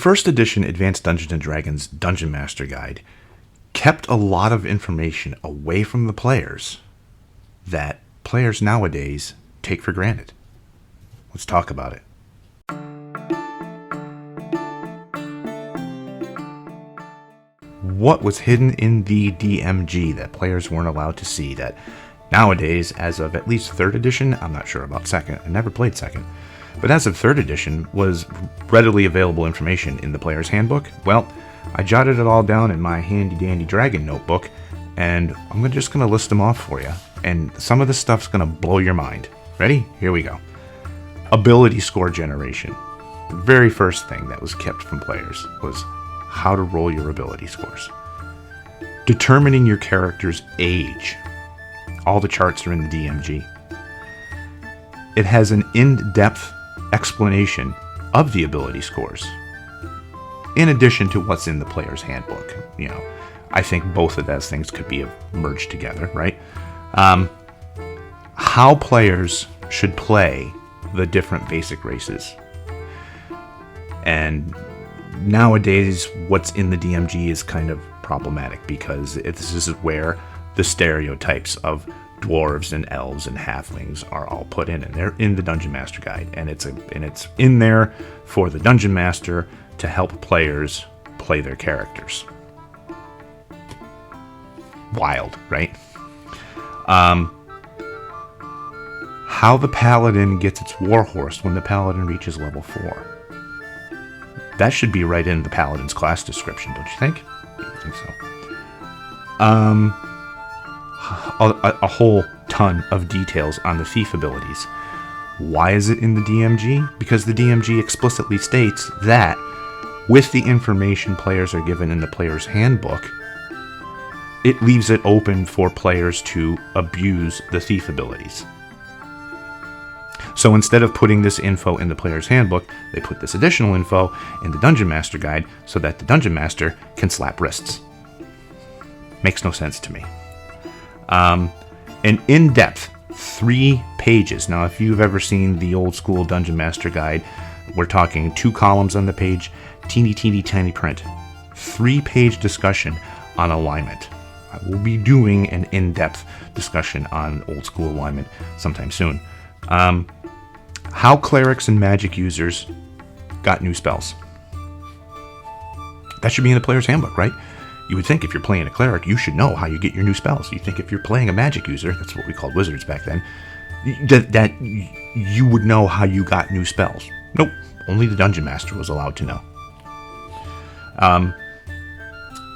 first edition Advanced Dungeons & Dragons Dungeon Master Guide kept a lot of information away from the players that players nowadays take for granted. Let's talk about it. What was hidden in the DMG that players weren't allowed to see that nowadays, as of at least 3rd edition, I'm not sure about 2nd, I never played 2nd, but as of 3rd edition was readily available information in the player's handbook? Well, I jotted it all down in my handy-dandy dragon notebook, and I'm just going to list them off for you, and some of this stuff's going to blow your mind. Ready? Here we go. Ability score generation. The very first thing that was kept from players was how to roll your ability scores. Determining your character's age. All the charts are in the DMG. It has an in-depth explanation of the ability scores, in addition to what's in the player's handbook. You know, I think both of those things could be merged together, right? How players should play the different basic races. And nowadays, what's in the DMG is kind of problematic because this is where the stereotypes of dwarves and elves and halflings are all put in, and they're in the Dungeon Master Guide, and it's in there for the Dungeon Master to help players play their characters. Wild, right? How the paladin gets its warhorse when the paladin reaches level 4. That should be right in the paladin's class description, don't you think? I think so. A whole ton of details on the thief abilities. Why is it in the DMG? Because the DMG explicitly states that with the information players are given in the player's handbook, it leaves it open for players to abuse the thief abilities. So instead of putting this info in the player's handbook, they put this additional info in the Dungeon Master Guide so that the Dungeon Master can slap wrists. Makes no sense to me. An in-depth 3 pages. Now, if you've ever seen the old school Dungeon Master Guide, we're talking 2 columns on the page, teeny tiny print. 3-page discussion on alignment. I will be doing an in-depth discussion on old school alignment sometime soon. How clerics and magic users got new spells. That should be in the player's handbook, right? You would think if you're playing a cleric, you should know how you get your new spells. You think if you're playing a magic user, that's what we called wizards back then, that you would know how you got new spells. Nope, only the Dungeon Master was allowed to know.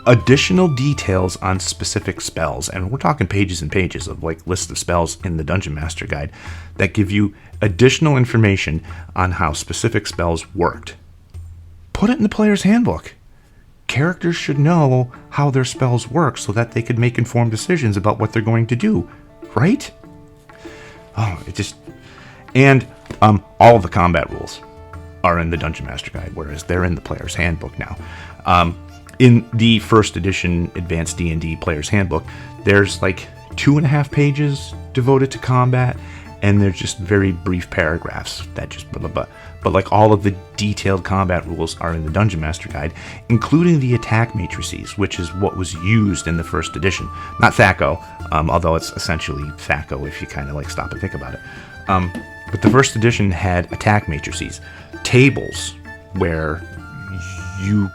Additional details on specific spells, and we're talking pages and pages of like lists of spells in the Dungeon Master Guide that give you additional information on how specific spells worked. Put it in the player's handbook. Characters should know how their spells work so that they could make informed decisions about what they're going to do, right? Oh, and all of the combat rules are in the Dungeon Master Guide, whereas they're in the player's handbook now. In the first edition Advanced D&D Player's Handbook, there's like 2.5 pages devoted to combat, and there's just very brief paragraphs that just blah, blah, blah. But like all of the detailed combat rules are in the Dungeon Master Guide, including the attack matrices, which is what was used in the first edition. Not THAC0, although it's essentially THAC0 if you kind of like stop and think about it. But the first edition had attack matrices, tables where you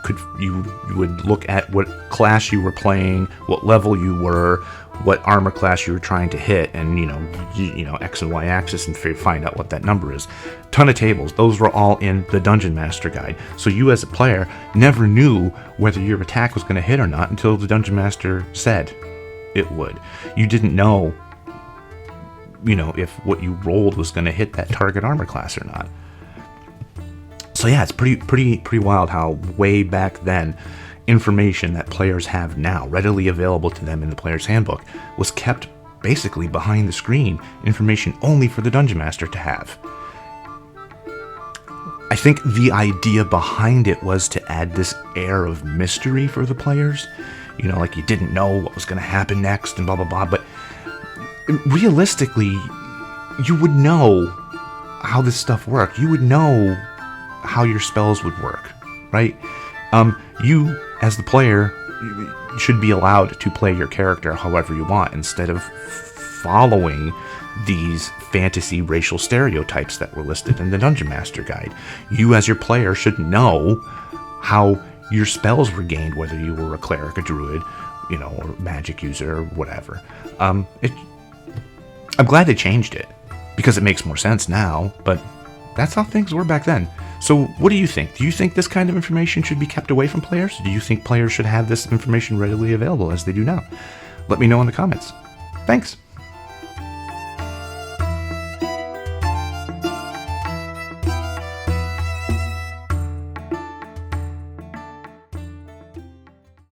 would look at what class you were playing, what level you were, what armor class you were trying to hit, and you know X and Y axis, and find out what that number is. Ton of tables. Those were all in the Dungeon Master Guide. So you as a player never knew whether your attack was going to hit or not until the Dungeon Master said it would. You didn't know, if what you rolled was going to hit that target armor class or not. So yeah, it's pretty wild how way back then information that players have now readily available to them in the player's handbook was kept basically behind the screen, information only for the Dungeon Master to have. I think the idea behind it was to add this air of mystery for the players. Like you didn't know what was going to happen next and blah, blah, blah. But realistically, you would know how this stuff worked. You would know how your spells would work. right? You, as the player, should be allowed to play your character however you want instead of following these fantasy racial stereotypes that were listed in the Dungeon Master Guide. You, as your player, should know how your spells were gained, whether you were a cleric, a druid, or magic user, or whatever. I'm glad they changed it, because it makes more sense now, but that's how things were back then. So what do you think? Do you think this kind of information should be kept away from players? Do you think players should have this information readily available as they do now? Let me know in the comments. Thanks.